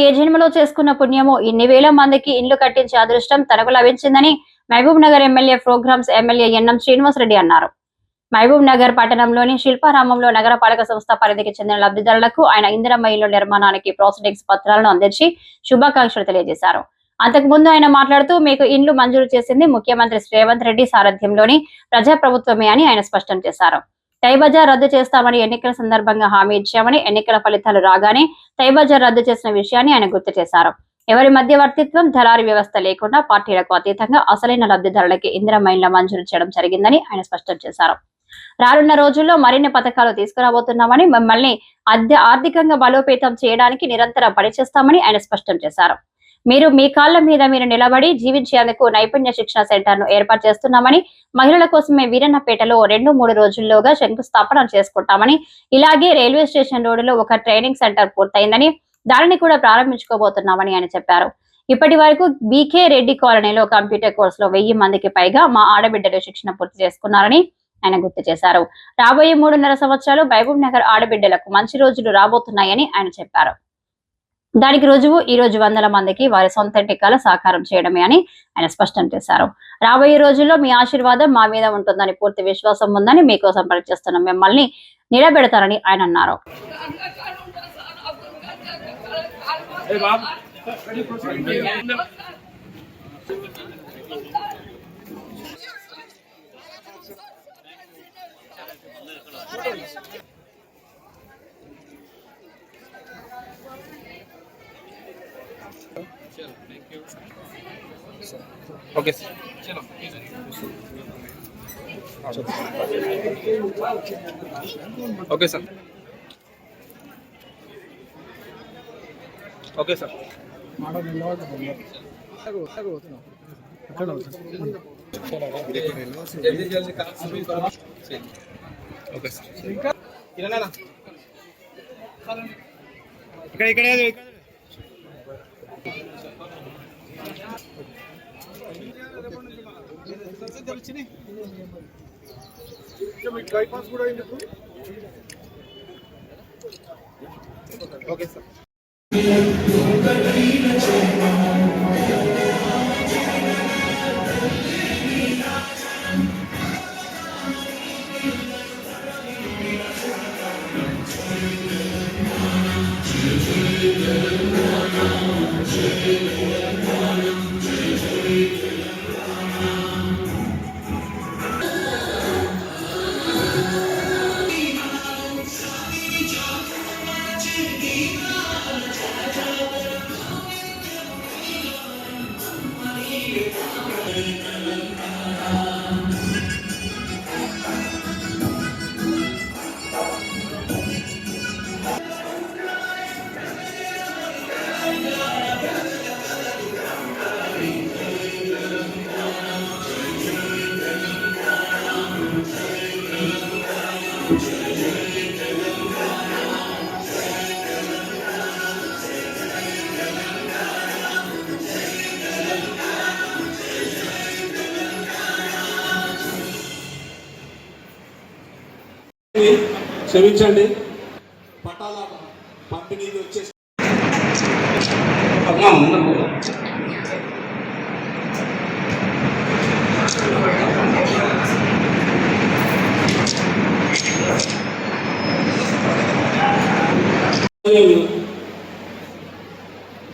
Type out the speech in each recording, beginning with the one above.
ఏ జన్మలో చేసుకున్న పుణ్యమో ఇన్ని వేల మందికి ఇండ్లు కట్టించే అదృష్టం తనకు లభించిందని Mahbub Nagar MLA programs MLA NM Srinivasa Reddy అన్నారు. మహబూబ్ నగర్ పట్టణంలోని శిల్పారామంలో నగరపాలక సంస్థ పరిధికి చెందిన లబ్ధిదారులకు ఆయన ఇందిరమ్మ ఇళ్ల నిర్మాణానికి ప్రాసెసింగ్స్ పత్రాలను అందించి శుభాకాంక్షలు తెలియజేశారు. అంతకుముందు ఆయన మాట్లాడుతూ మీకు ఇండ్లు మంజూరు చేసింది ముఖ్యమంత్రి రేవంత్ రెడ్డి సారథ్యంలోని ప్రజాప్రభుత్వమే అని ఆయన స్పష్టం చేశారు. టైబజార్ రద్దు చేస్తామని ఎన్నికల సందర్భంగా హామీ ఇచ్చామని, ఎన్నికల ఫలితాలు రాగానే టైబజార్ రద్దు చేసిన విషయాన్ని ఆయన గుర్తు చేశారు. ఎవరి మధ్యవర్తిత్వం, దళారీ వ్యవస్థ లేకుండా పార్టీలకు అతీతంగా అసలైన లబ్ధిదారులకి ఇందిరమ్మ ఇళ్ల మంజూరు చేయడం జరిగిందని ఆయన స్పష్టం చేశారు. రానున్న రోజుల్లో మరిన్ని పథకాలు తీసుకురాబోతున్నామని, మమ్మల్ని ఆర్థికంగా బలోపేతం చేయడానికి నిరంతరం పనిచేస్తామని ఆయన స్పష్టం చేశారు. మీరు మీ కాళ్ల మీద మీరు నిలబడి జీవించేందుకు నైపుణ్య శిక్షణ సెంటర్ ను ఏర్పాటు చేస్తున్నామని, మహిళల కోసమే వీరన్నపేటలో 2-3 రోజుల్లోగా శంకుస్థాపన చేసుకుంటామని, ఇలాగే రైల్వే స్టేషన్ రోడ్డులో ఒక ట్రైనింగ్ సెంటర్ పూర్తయిందని, దానిని కూడా ప్రారంభించుకోబోతున్నామని ఆయన చెప్పారు. ఇప్పటి వరకు బీకే రెడ్డి కాలనీలో కంప్యూటర్ కోర్సులో 1000 మందికి పైగా మా ఆడబిడ్డలు శిక్షణ పూర్తి చేసుకున్నారని ఆయన గుర్తు చేశారు. రాబోయే 3.5 సంవత్సరాలు మహబూబ్ నగర్ ఆడబిడ్డలకు మంచి రోజులు రాబోతున్నాయని ఆయన చెప్పారు. దానికి రుజువు ఈ రోజు 100 మందికి వారి సొంత టీకాల సాకారం చేయడమే అని ఆయన స్పష్టం చేశారు. రాబోయే రోజుల్లో మీ ఆశీర్వాదం మా మీద ఉంటుందని పూర్తి విశ్వాసం ఉందని, మీకోసం పనిచేస్తున్న మిమ్మల్ని నిలబెడతారని ఆయన అన్నారు. ओके सर, चलो ओके सर, ओके सर, जल्दी जल्दी काम ओके सर, इकडे ओके सर. క్షమించండి, పట్టాల పంపిణీ వచ్చేసి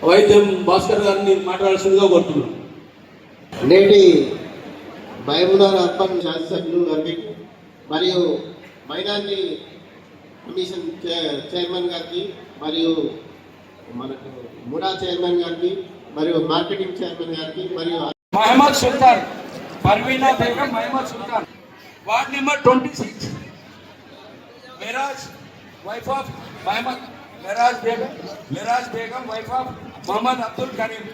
వైద్యం భాస్కర్ గారిని మాట్లాడాల్సిందిగా కోరుతున్నాను. నేటి మహబూబ్ నగర్ అర్బన్ శాసనసభ్యులు గారికి మరియు మైనారిటీ కమిషన్ చైర్మన్ గారికి మరియు మనకు ముడా చైర్మన్ గారికి మరియు మార్కెటింగ్ చైర్మన్ గారికి మరియు Mohammed Sultan, Parveena Begum Mohammed Sultan, ward number 26, Meraj wife of Mohammed Meraj Begum wife of Mohammed Abdul Kareem,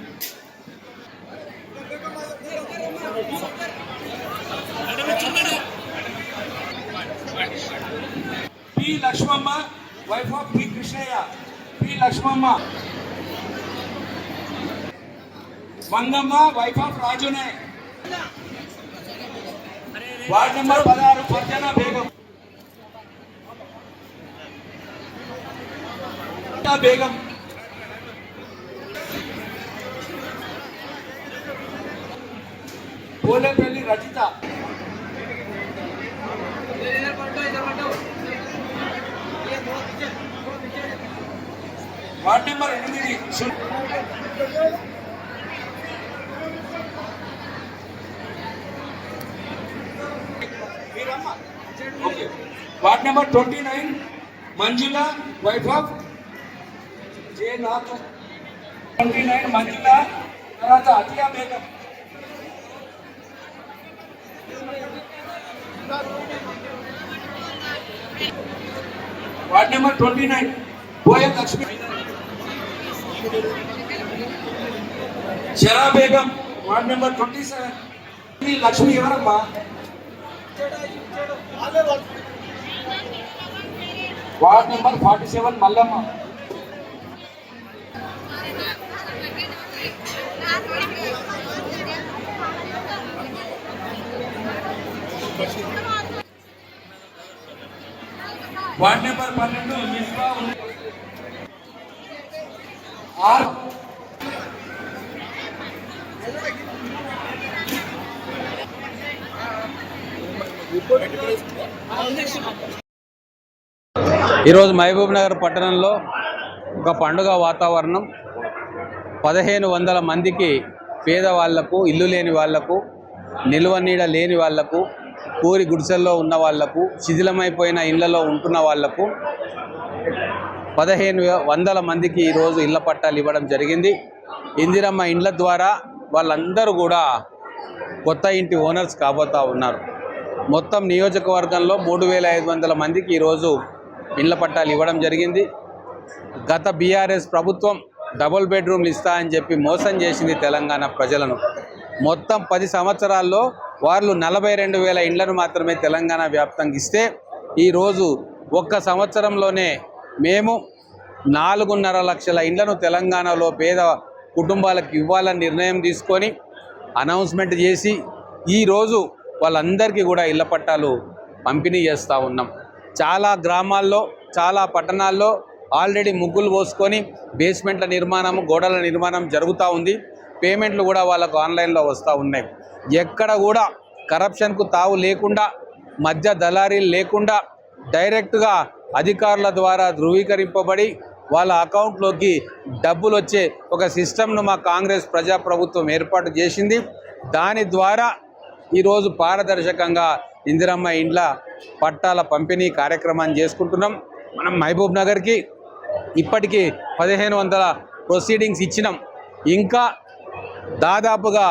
P Lakshmamma wife of P Krishnaiah, P Lakshmamma, Mangamma wife of రాజునే, ward number 16 Farzana Begum, Begum ward number 8 ward number 29 Manjula wife of J Nath 29 Manjula తర్వాత Atiya Begum ward number 29 Boya Lakshmi Shara Begum ward number 27 Lakshmi ఎవరమ్మా ward number 47 Mallamma ward number 12 Misba R ఈరోజు మహబూబ్ నగర్ పట్టణంలో ఒక పండుగ వాతావరణం. 1500 మందికి పేదవాళ్లకు, ఇల్లు లేని వాళ్లకు, నిల్వ నీడ లేని వాళ్లకు, పూరి గుడిసెల్లో ఉన్న వాళ్లకు, శిథిలమైపోయిన ఇళ్లలో ఉంటున్న వాళ్లకు 1500 మందికి ఈరోజు ఇళ్ల పట్టాలు ఇవ్వడం జరిగింది. ఇందిరమ్మ ఇండ్ల ద్వారా వాళ్ళందరూ కూడా కొత్త ఇంటి ఓనర్స్ కాబోతా ఉన్నారు. మొత్తం నియోజకవర్గంలో 3500 మందికి ఈరోజు ఇళ్ల పట్టాలు ఇవ్వడం జరిగింది. గత బీఆర్ఎస్ ప్రభుత్వం డబుల్ బెడ్రూమ్లు ఇస్తా అని చెప్పి మోసం చేసింది తెలంగాణ ప్రజలను. మొత్తం 10 సంవత్సరాల్లో వాళ్ళు 42,000 ఇండ్లను మాత్రమే తెలంగాణ వ్యాప్తంగా ఇస్తే ఈరోజు ఒక్క సంవత్సరంలోనే మేము 4.5 లక్షల ఇండ్లను తెలంగాణలో పేద కుటుంబాలకు ఇవ్వాలని నిర్ణయం తీసుకొని అనౌన్స్మెంట్ చేసి ఈరోజు వాళ్ళందరికీ కూడా ఇళ్ల పట్టాలు పంపిణీ చేస్తూ ఉన్నాం. చాలా గ్రామాల్లో, చాలా పట్టణాల్లో ఆల్రెడీ ముగ్గులు పోసుకొని బేస్మెంట్ల నిర్మాణం, గోడల నిర్మాణం జరుగుతూ ఉంది. పేమెంట్లు కూడా వాళ్ళకు ఆన్లైన్లో వస్తూ ఉన్నాయి. ఎక్కడ కూడా కరప్షన్కు తావు లేకుండా, మధ్య దళారీలు లేకుండా డైరెక్ట్గా అధికారుల ద్వారా ధృవీకరింపబడి వాళ్ళ అకౌంట్లోకి డబ్బులు వచ్చే ఒక సిస్టమ్ను మా కాంగ్రెస్ ప్రజాప్రభుత్వం ఏర్పాటు చేసింది. దాని ద్వారా ఈరోజు పారదర్శకంగా ఇందిరమ్మ ఇండ్ల పట్టాల పంపిణీ కార్యక్రమాన్ని చేసుకుంటున్నాం. మనం మహబూబ్ నగర్కి ఇప్పటికీ 1500 ప్రొసీడింగ్స్ ఇచ్చినాం. ఇంకా దాదాపుగా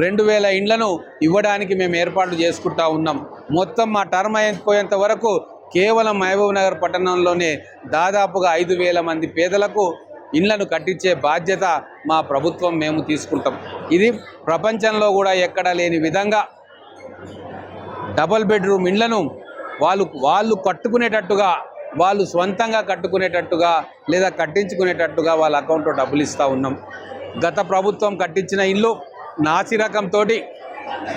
2000 ఇండ్లను ఇవ్వడానికి మేము ఏర్పాట్లు చేసుకుంటా ఉన్నాం. మొత్తం మా టర్మ్ అయిపోయేంత వరకు కేవలం మహబూబ్ నగర్ పట్టణంలోనే దాదాపుగా 5000 మంది పేదలకు ఇండ్లను కట్టించే బాధ్యత మా ప్రభుత్వం మేము తీసుకుంటాం. ఇది ప్రపంచంలో కూడా ఎక్కడా లేని విధంగా డబుల్ బెడ్రూమ్ ఇండ్లను వాళ్ళు కట్టుకునేటట్టుగా, వాళ్ళు సొంతంగా కట్టుకునేటట్టుగా లేదా కట్టించుకునేటట్టుగా వాళ్ళ అకౌంట్లో డబ్బులు ఇస్తూ ఉన్నాం. గత ప్రభుత్వం కట్టించిన ఇల్లు నాసిరకంతో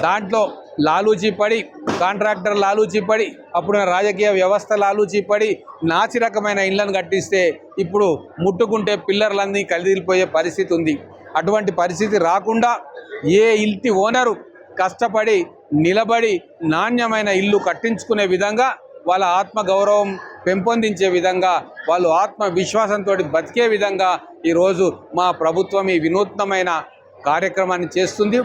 దాంట్లో లాలూచీ పడి, కాంట్రాక్టర్ లాలూచీ పడి, అప్పుడున్న రాజకీయ వ్యవస్థ లాలూచీ పడి నాసిరకమైన ఇళ్లను కట్టిస్తే ఇప్పుడు ముట్టుకుంటే పిల్లర్లన్నీ కదిలిపోయే పరిస్థితి ఉంది. అటువంటి పరిస్థితి రాకుండా ఏ ఇంటి ఓనరు కష్టపడి నిలబడి నాణ్యమైన ఇల్లు కట్టించుకునే విధంగా, వాళ్ళ ఆత్మగౌరవం పెంపొందించే విధంగా, వాళ్ళు ఆత్మవిశ్వాసంతో బతికే విధంగా ఈరోజు మా ప్రభుత్వం ఈ వినూత్నమైన కార్యక్రమాన్ని చేస్తుంది.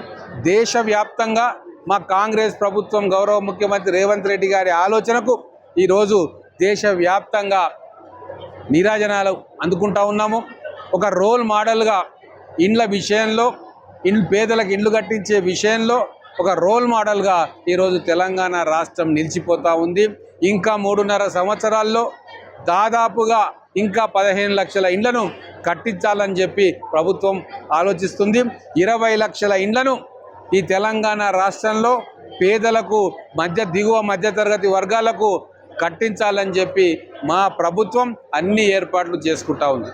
దేశవ్యాప్తంగా మా కాంగ్రెస్ ప్రభుత్వం, గౌరవ ముఖ్యమంత్రి రేవంత్ రెడ్డి గారి ఆలోచనకు ఈరోజు దేశవ్యాప్తంగా నీరాజనాలు అందుకుంటా ఉన్నాము. ఒక రోల్ మోడల్గా ఇండ్ల విషయంలో, పేదలకు ఇండ్లు కట్టించే విషయంలో ఒక రోల్ మోడల్గా ఈరోజు తెలంగాణ రాష్ట్రం నిలిచిపోతూ ఉంది. ఇంకా 3.5 సంవత్సరాల్లో దాదాపుగా ఇంకా 15 లక్షల ఇండ్లను కట్టించాలని చెప్పి ప్రభుత్వం ఆలోచిస్తుంది. 20 లక్షల ఇండ్లను ఈ తెలంగాణ రాష్ట్రంలో పేదలకు, దిగువ మధ్యతరగతి వర్గాలకు కట్టించాలని చెప్పి మా ప్రభుత్వం అన్ని ఏర్పాట్లు చేసుకుంటా ఉంది.